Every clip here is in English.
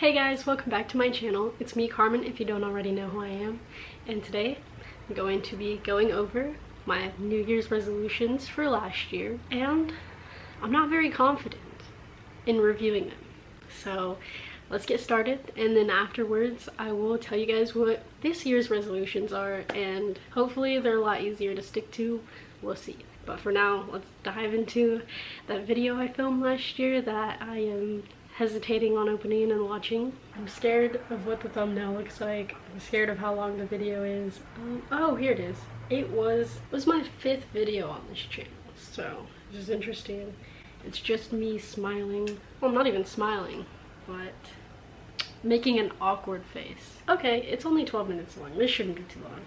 Hey guys, welcome back to my channel. It's me, Karmen, if you don't already know who I am. And today, I'm going to be going over my New Year's resolutions for last year. And I'm not very confident in reviewing them. So let's get started. And then afterwards, I will tell you guys what this year's resolutions are. And hopefully they're a lot easier to stick to. We'll see. But for now, let's dive into that video I filmed last year that I am hesitating on opening and watching. I'm scared of what the thumbnail looks like. I'm scared of how long the video is. Oh, here it is. It was my 5th video on this channel, so this is interesting. It's just me smiling. Well, not even smiling, but making an awkward face. Okay, it's only 12 minutes long. This shouldn't be too long.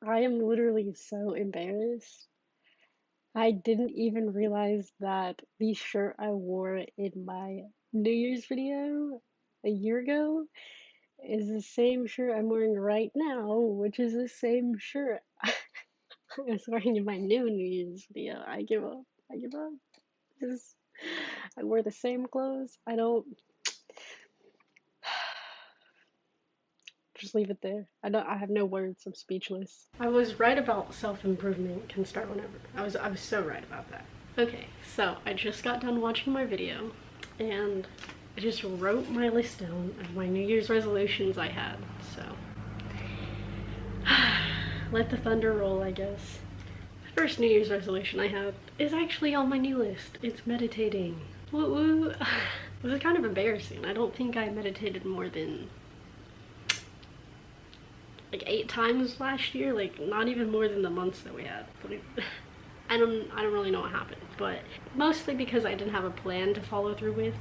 I am literally so embarrassed. I didn't even realize that the shirt I wore in my New Year's video a year ago is the same shirt I'm wearing right now, which is the same shirt I was wearing in my New Year's video. I give up. I give up. Just, I wear the same clothes. I don't. Just leave it there. I have no words. I'm speechless. I was right about self-improvement can start whenever. I was so right about that. Okay, so I just got done watching my video and I just wrote my list down of my New Year's resolutions I had. So let the thunder roll, I guess. The first New Year's resolution I have is actually on my new list. It's meditating. Woo woo. It was kind of embarrassing. I don't think I meditated more than like 8 times last year, like not even more than the months that we had. But I don't really know what happened, but mostly because I didn't have a plan to follow through with.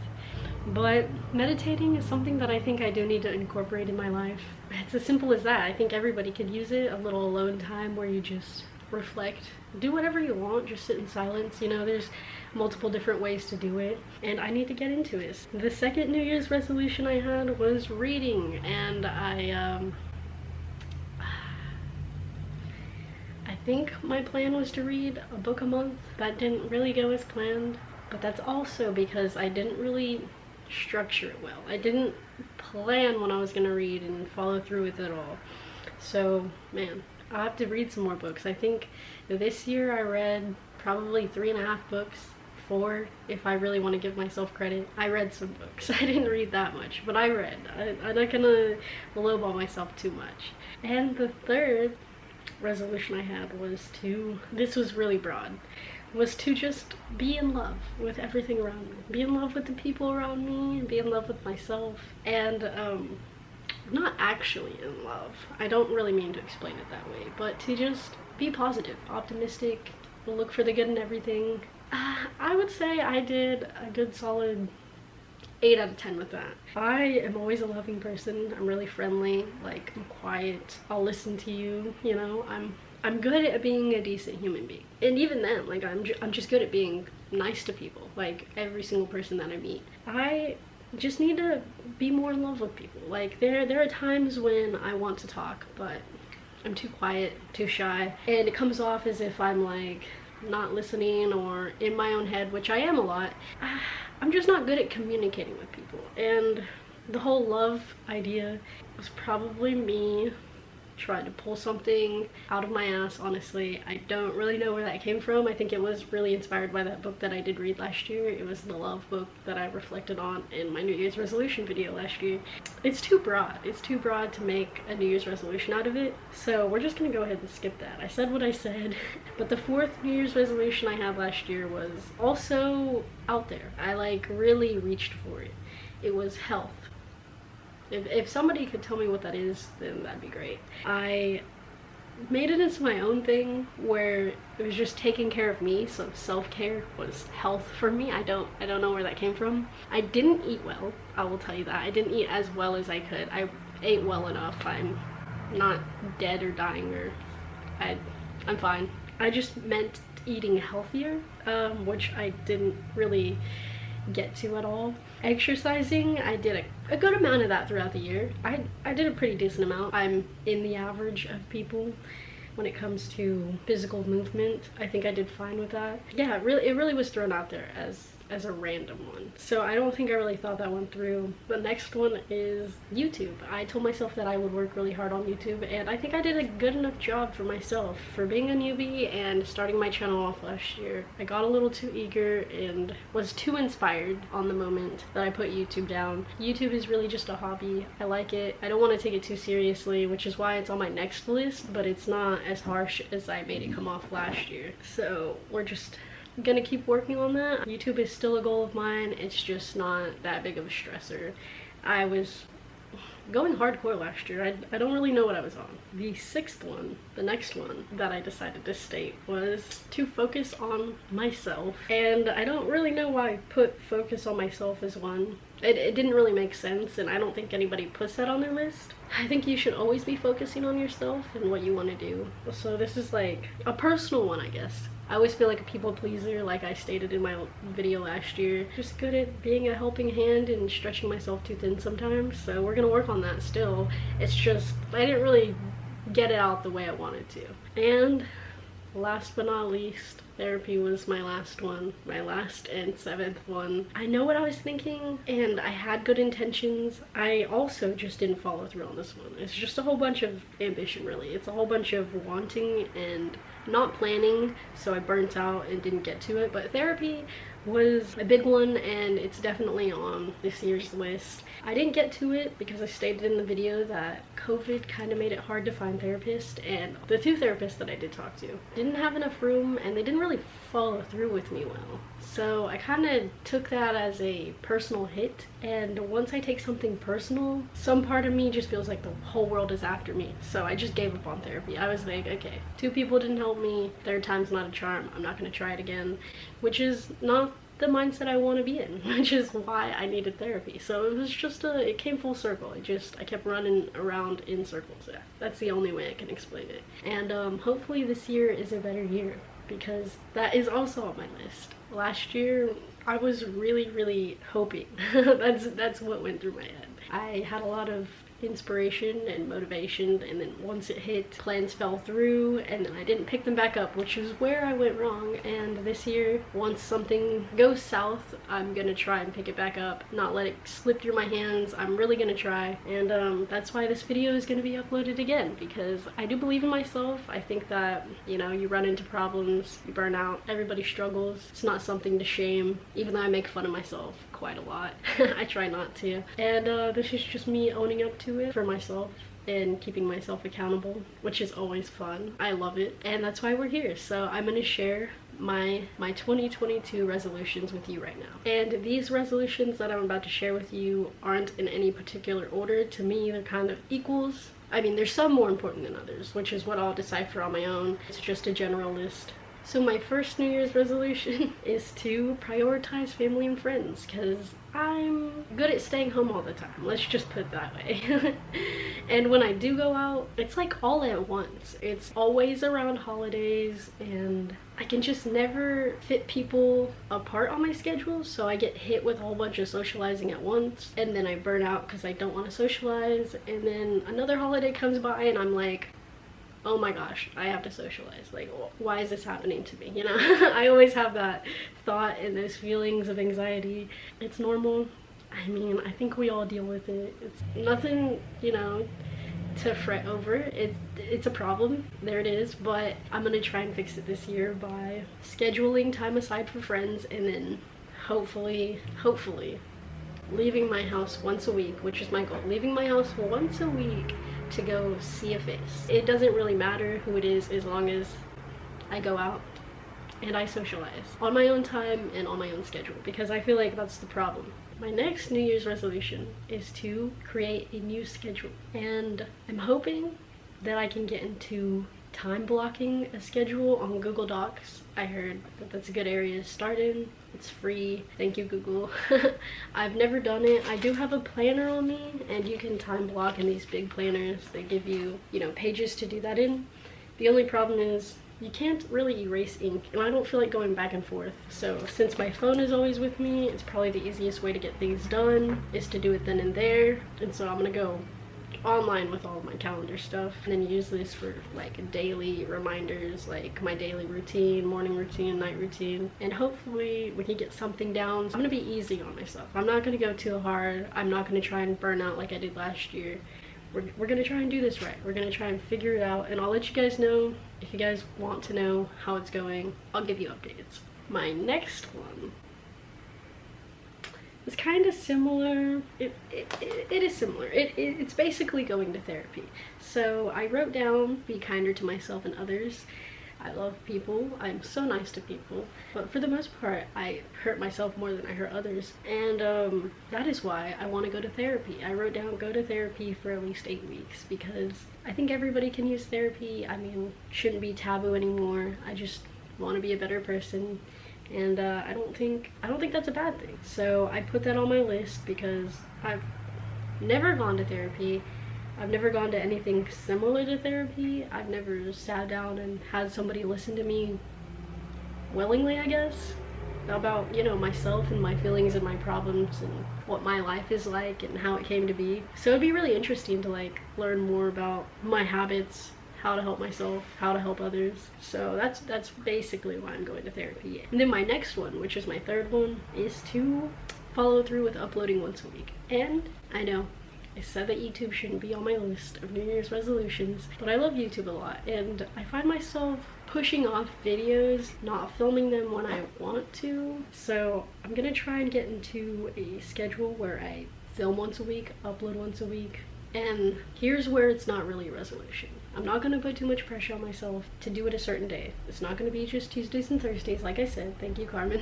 But meditating is something that I think I do need to incorporate in my life. It's as simple as that. I think everybody could use it. A little alone time where you just reflect, do whatever you want, just sit in silence. You know, there's multiple different ways to do it, and I need to get into it. The second New Year's resolution I had was reading, and I think my plan was to read a book a month. That didn't really go as planned, but that's also because I didn't really structure it well. I didn't plan when I was gonna read and follow through with it all. So, man, I'll have to read some more books. I think this year I read probably 3.5 books. 4, if I really want to give myself credit. I read some books. I didn't read that much, but I read. I'm not gonna lowball myself too much. And the third resolution I had was this was really broad, was to just be in love with everything around me. Be in love with the people around me, be in love with myself, and not actually in love. I don't really mean to explain it that way, but to just be positive, optimistic, look for the good in everything. I would say I did a good solid 8 out of 10 with that. I am always a loving person. I'm really friendly, like I'm quiet. I'll listen to you, you know. I'm good at being a decent human being. And even then, like I'm just good at being nice to people, like every single person that I meet. I just need to be more in love with people. Like there are times when I want to talk, but I'm too quiet, too shy, and it comes off as if I'm like not listening or in my own head, which I am a lot. I'm just not good at communicating with people, and the whole love idea was probably me trying to pull something out of my ass. Honestly, I don't really know where that came from. I think it was really inspired by that book that I did read last year. It was the love book that I reflected on in my New Year's resolution video last year. It's too broad. It's too broad to make a New Year's resolution out of it, so we're just gonna go ahead and skip that. I said what I said. But the 4th New Year's resolution I had last year was also out there. I like really reached for it. It was health. If somebody could tell me what that is, then that'd be great. I made it into my own thing where it was just taking care of me, so self-care was health for me. I don't know where that came from. I didn't eat well, I will tell you that. I didn't eat as well as I could. I ate well enough. I'm not dead or dying, or I'm fine. I just meant eating healthier, which I didn't really get to at all. Exercising, I did a good amount of that throughout the year. I did a pretty decent amount. I'm in the average of people when it comes to physical movement. I think I did fine with that. Yeah, it really was thrown out there as a random one. So I don't think I really thought that one through. The next one is YouTube. I told myself that I would work really hard on YouTube, and I think I did a good enough job for myself for being a newbie and starting my channel off last year. I got a little too eager and was too inspired on the moment that I put YouTube down. YouTube is really just a hobby. I like it. I don't want to take it too seriously, which is why it's on my next list, but it's not as harsh as I made it come off last year. So we're just gonna keep working on that. YouTube is still a goal of mine. It's just not that big of a stressor. I was going hardcore last year. I don't really know what I was on. The sixth one, the next one that I decided to state was to focus on myself. And I don't really know why I put focus on myself as one. It didn't really make sense, and I don't think anybody puts that on their list. I think you should always be focusing on yourself and what you want to do. So this is like a personal one, I guess. I always feel like a people pleaser, like I stated in my video last year. Just good at being a helping hand and stretching myself too thin sometimes, so we're gonna work on that still. It's just, I didn't really get it out the way I wanted to. And last but not least, therapy was my last one, my last and seventh one. I know what I was thinking, and I had good intentions. I also just didn't follow through on this one. It's just a whole bunch of ambition, really. It's a whole bunch of wanting and not planning, so I burnt out and didn't get to it. But therapy was a big one, and it's definitely on this year's list. I didn't get to it because I stated in the video that COVID kind of made it hard to find therapists, and the two therapists that I did talk to didn't have enough room, and they didn't really follow through with me well. So I kind of took that as a personal hit, and once I take something personal, some part of me just feels like the whole world is after me. So I just gave up on therapy. I was like, okay, 2 people didn't help me, third time's not a charm, I'm not going to try it again, which is not the mindset I want to be in, which is why I needed therapy. So it was just it came full circle. I kept running around in circles. Yeah, that's the only way I can explain it. And hopefully this year is a better year, because that is also on my list. Last year I was really hoping. that's what went through my head. I had a lot of inspiration and motivation, and then once it hit, plans fell through, and then I didn't pick them back up, which is where I went wrong. And this year, once something goes south, I'm gonna try and pick it back up, not let it slip through my hands. I'm really gonna try, and that's why this video is gonna be uploaded again, because I do believe in myself. I think that, you know, you run into problems, you burn out, everybody struggles. It's not something to shame, even though I make fun of myself quite a lot. I try not to, and this is just me owning up to it for myself and keeping myself accountable, which is always fun. I love it, and that's why we're here. So I'm gonna share my 2022 resolutions with you right now, and these resolutions that I'm about to share with you aren't in any particular order. To me, they're kind of equals. I mean, there's some more important than others, which is what I'll decipher on my own. It's just a general list. So my first New Year's resolution is to prioritize family and friends, because I'm good at staying home all the time. Let's just put it that way. And when I do go out, it's like all at once. It's always around holidays, and I can just never fit people apart on my schedule, so I get hit with a whole bunch of socializing at once, and then I burn out because I don't want to socialize, and then another holiday comes by and I'm like, oh my gosh, I have to socialize. Like, why is this happening to me? You know, I always have that thought and those feelings of anxiety. It's normal. I mean, I think we all deal with it. It's nothing, you know, to fret over. It's a problem. There it is. But I'm gonna try and fix it this year by scheduling time aside for friends, and then hopefully leaving my house once a week, which is my goal. Leaving my house once a week to go see a face. It doesn't really matter who it is, as long as I go out and I socialize on my own time and on my own schedule, because I feel like that's the problem. My next New Year's resolution is to create a new schedule, and I'm hoping that I can get into time blocking a schedule on Google Docs. I heard that that's a good area to start in. It's free. Thank you, Google. I've never done it. I do have a planner on me, and you can time block in these big planners. They give you, you know, pages to do that in. The only problem is you can't really erase ink, and I don't feel like going back and forth. So since my phone is always with me, it's probably the easiest way to get things done is to do it then and there. And so I'm gonna go online with all of my calendar stuff and then use this for like daily reminders, like my daily routine, morning routine, night routine, and hopefully we can get something down. I'm gonna be easy on myself. I'm not gonna go too hard. I'm not gonna try and burn out like I did last year. We're gonna try and do this right. We're gonna try and figure it out, and I'll let you guys know if you guys want to know how it's going. I'll give you updates. My next one is kind of similar. It is similar. It's basically going to therapy. So I wrote down, be kinder to myself and others. I love people. I'm so nice to people. But for the most part, I hurt myself more than I hurt others. And that is why I want to go to therapy. I wrote down go to therapy for at least 8 weeks because I think everybody can use therapy. I mean, it shouldn't be taboo anymore. I just want to be a better person. And I don't think that's a bad thing. So I put that on my list because I've never gone to therapy. I've never gone to anything similar to therapy. I've never sat down and had somebody listen to me willingly, I guess, about, you know, myself and my feelings and my problems and what my life is like and how it came to be. So it'd be really interesting to like learn more about my habits, how to help myself, how to help others. So that's basically why I'm going to therapy. And then my next one, which is my third one, is to follow through with uploading once a week. And I know I said that YouTube shouldn't be on my list of New Year's resolutions, but I love YouTube a lot, and I find myself pushing off videos, not filming them when I want to. So I'm gonna try and get into a schedule where I film once a week, upload once a week. And here's where it's not really a resolution. I'm not going to put too much pressure on myself to do it a certain day. It's not going to be just Tuesdays and Thursdays, like I said. Thank you, Karmen.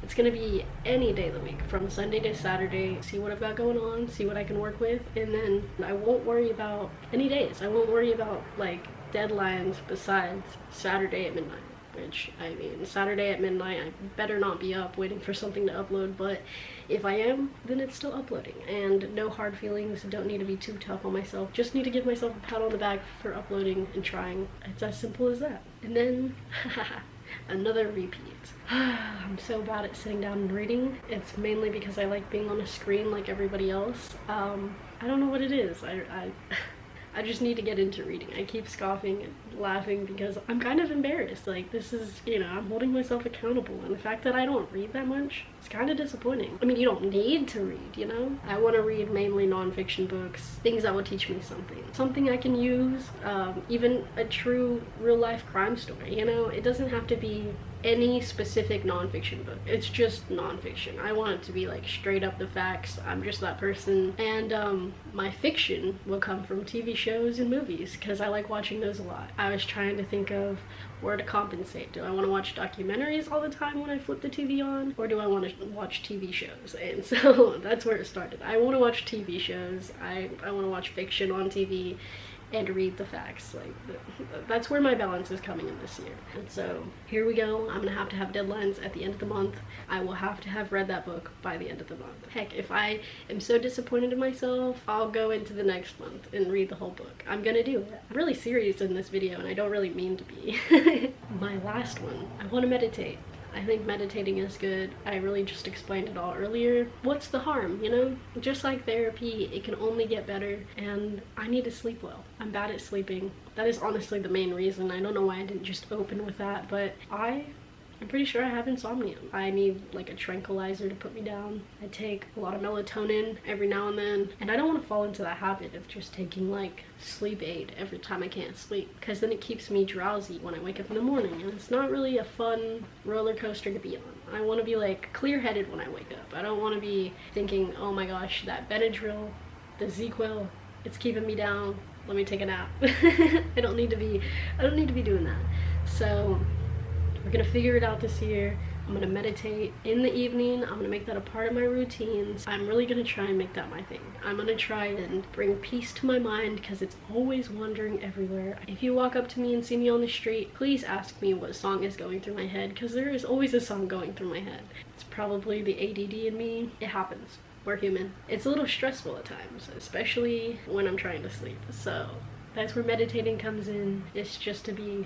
It's going to be any day of the week, from Sunday to Saturday. See what I've got going on, see what I can work with, and then I won't worry about any days. I won't worry about, like, deadlines besides Saturday at midnight. Which, I mean, Saturday at midnight, I better not be up waiting for something to upload, but if I am, then it's still uploading. And no hard feelings, don't need to be too tough on myself. Just need to give myself a pat on the back for uploading and trying. It's as simple as that. And then, another repeat. I'm so bad at sitting down and reading. It's mainly because I like being on a screen like everybody else. I don't know what it is. I just need to get into reading. I keep scoffing and laughing because I'm kind of embarrassed. Like, this is, you know, I'm holding myself accountable. And the fact that I don't read that much, it's kind of disappointing. I mean, you don't need to read, you know? I want to read mainly nonfiction books, things that will teach me something. Something I can use, even a true real-life crime story, you know? It doesn't have to be any specific nonfiction book. It's just nonfiction. I want it to be like straight up the facts. I'm just that person. And my fiction will come from TV shows and movies because I like watching those a lot. I was trying to think of where to compensate. Do I want to watch documentaries all the time when I flip the TV on, or do I want to watch TV shows? And so that's where it started. I want to watch TV shows. I want to watch fiction on TV and read the facts. Like, that's where my balance is coming in this year. And so here we go. I'm gonna have to have deadlines at the end of the month. I will have to have read that book by the end of the month. Heck, if I am so disappointed in myself, I'll go into the next month and read the whole book. I'm gonna do it. I'm really serious in this video, and I don't really mean to be. My last one, I want to meditate. I think meditating is good. I really just explained it all earlier. What's the harm, you know? Just like therapy, it can only get better, and I need to sleep well. I'm bad at sleeping. That is honestly the main reason. I don't know why I didn't just open with that, but I'm pretty sure I have insomnia. I need like a tranquilizer to put me down. I take a lot of melatonin every now and then, and I don't want to fall into that habit of just taking like sleep aid every time I can't sleep, because then it keeps me drowsy when I wake up in the morning, and it's not really a fun roller coaster to be on. I want to be like clear-headed when I wake up. I don't want to be thinking, oh my gosh, that Benadryl, the ZQL, it's keeping me down. Let me take a nap. I don't need to be doing that. So we're gonna figure it out this year. I'm gonna meditate in the evening. I'm gonna make that a part of my routines. I'm really gonna try and make that my thing. I'm gonna try and bring peace to my mind because it's always wandering everywhere. If you walk up to me and see me on the street, please ask me what song is going through my head, because there is always a song going through my head. It's probably the ADD in me. It happens. We're human. It's a little stressful at times, especially when I'm trying to sleep. So that's where meditating comes in. It's just to be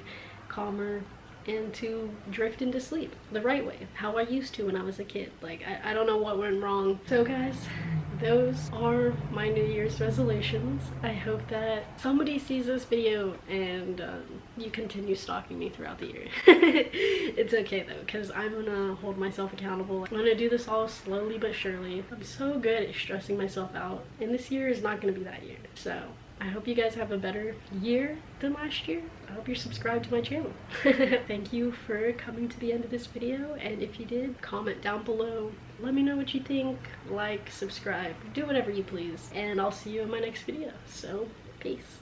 calmer, and to drift into sleep the right way, how I used to when I was a kid. Like, I don't know what went wrong. So guys, those are my New Year's resolutions. I hope that somebody sees this video and you continue stalking me throughout the year. It's okay though, because I'm gonna hold myself accountable. I'm gonna do this all slowly but surely. I'm so good at stressing myself out, and this year is not gonna be that year. So I hope you guys have a better year than last year. I hope you're subscribed to my channel. Thank you for coming to the end of this video, and if you did, comment down below. Let me know what you think. Like, subscribe, do whatever you please, and I'll see you in my next video. So, peace.